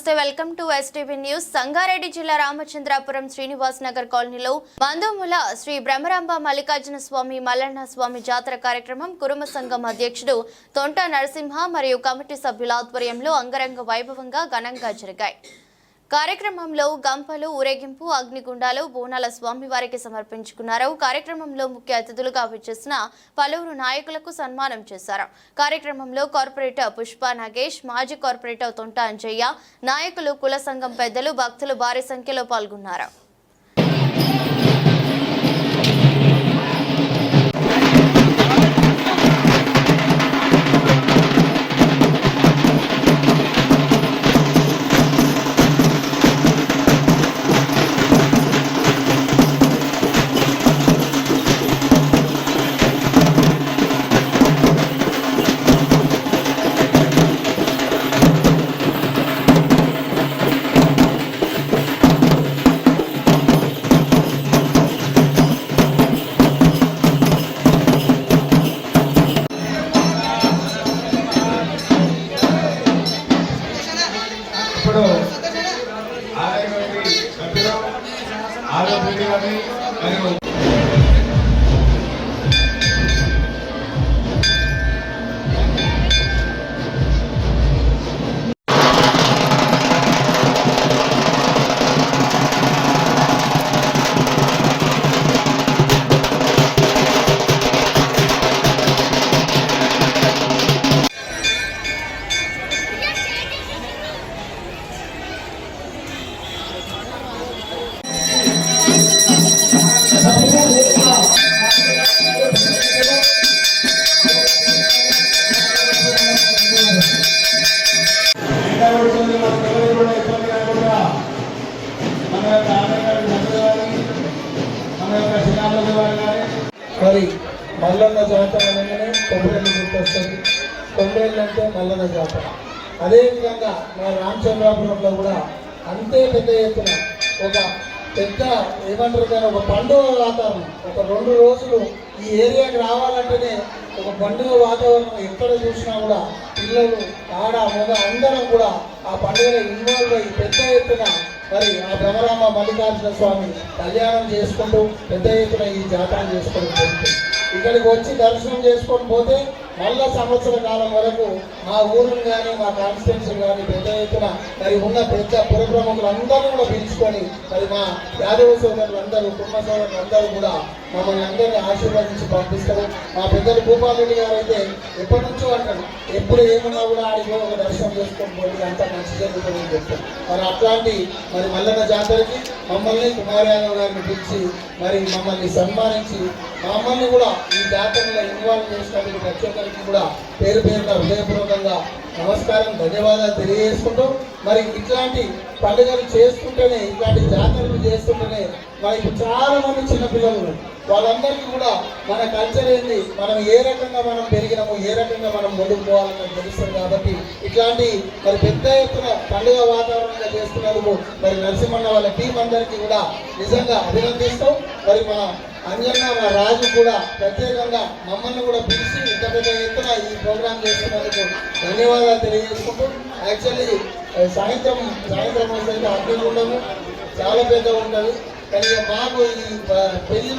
నమస్తే welcome to STV news. Sangareddy జిల్లా రామచంద్రాపురం శ్రీనివాస్ నగర్ కాలనీలో మందోముల శ్రీ బ్రహ్మరాంబ మల్లికార్జున స్వామి మల్లన్న స్వామి జాతర కార్యక్రమం కురుమ సంఘం అధ్యక్షుడు తొంట నరసింహ మరియు కమిటీ సభ్యుల ఆధ్వర్యంలో అంగరంగ వైభవంగా ఘనంగా జరిగాయి. కార్యక్రమంలో గంపలు, ఊరేగింపు, అగ్నిగుండాలు, బోనాల స్వామివారికి సమర్పించుకున్నారు. కార్యక్రమంలో ముఖ్య అతిథులుగా విచ్చేసిన పలువురు నాయకులకు సన్మానం చేశారు. కార్యక్రమంలో కార్పొరేటర్ పుష్ప నాగేష్, మాజీ కార్పొరేటర్ తొంట అంజయ్య, నాయకులు, కుల సంఘం పెద్దలు, భక్తులు భారీ సంఖ్యలో పాల్గొన్నారు. మరి మల్లన్న జాతర అనగానే కొబ్బరిల్లు గుర్తొస్తుంది. కొబ్బరిల్లు అంటే మల్లన్న జాతర. అదేవిధంగా మన రామచంద్రాపురంలో కూడా అంతే పెద్ద ఎత్తున ఒక పెద్ద ఏమంటారు కానీ ఒక పండుగ వాతావరణం. ఒక 2 రోజులు ఈ ఏరియాకి రావాలంటేనే ఒక పండుగ వాతావరణం. ఎక్కడ చూసినా కూడా పిల్లలు, ఆడ, మగ అందరం కూడా ఆ పండుగలో ఇన్వాల్వ్ అయ్యి పెద్ద ఎత్తున మరి ఆ బ్రహ్మరాంబ మల్లికార్జున స్వామి కళ్యాణం చేసుకుంటూ పెద్ద ఎత్తున ఈ జాతర చేసుకోవడం జరుగుతుంది. ఇక్కడికి వచ్చి దర్శనం చేసుకొని పోతే మళ్ళా సంవత్సర కాలం వరకు మా ఊరుని కానీ మా కాన్స్టిట్యున్సీ కానీ పెద్ద ఎత్తున మరి ఉన్న పెద్ద పురప్రముఖులందరూ కూడా పిలుచుకొని మరి మా యాదవ సోదరులందరూ, కుటుంబ సోదరులందరూ కూడా మమ్మల్ని అందరినీ ఆశీర్వదించి పంపిస్తారు. మా పెద్దలు భూపాల్ రెడ్డి గారు అయితే ఎప్పటి నుంచో అంటారు, ఎప్పుడు ఏమన్నా కూడా ఆడికి ఒక దర్శనం చేసుకొని పోతే అంతా మంచి జరుగుతుందని చెప్తారు. మరి అట్లాంటి మరి మల్లన్న జాతరకి మమ్మల్ని కుమార్ యాదవ్ గారిని పిలిచి మరి మమ్మల్ని సన్మానించి మమ్మల్ని కూడా ఈ జాతరలో ఇన్వాల్వ్ చేసినందుకు ప్రతి ఒక్కరికి కూడా పేరు పేరున హృదయపూర్వకంగా నమస్కారం, ధన్యవాదాలు తెలియజేసుకుంటూ మరి ఇట్లాంటి పండుగలు చేసుకుంటేనే, ఇట్లాంటి జాతరలు చేస్తుంటేనే మనకి చాలా మంది చిన్నపిల్లలు వాళ్ళందరికీ కూడా మన కల్చర్ ఏంది, మనం ఏ రకంగా మనం పెరిగినాము, ఏ రకంగా మనం ముందుకు పోవాలని తెలుస్తుంది. కాబట్టి ఇట్లాంటి మరి పెద్ద ఎత్తున పండుగ వాతావరణంగా చేస్తున్నందుకు మరి నరసింహన్న వాళ్ళ టీం అందరికీ కూడా నిజంగా అభినందిస్తాం. మరి మన అంజన్న, మా రాజు కూడా ప్రత్యేకంగా మమ్మల్ని కూడా పిలిచి ఇంత పెద్ద ఎత్తున ఈ ప్రోగ్రాం చేస్తున్నందుకు ధన్యవాదాలు తెలియజేసుకుంటూ, యాక్చువల్లీ సాయంత్రం వస్తే అగ్నిగుండము చాలా పెద్ద ఉంటుంది. కానీ మాకు ఈ పెళ్లి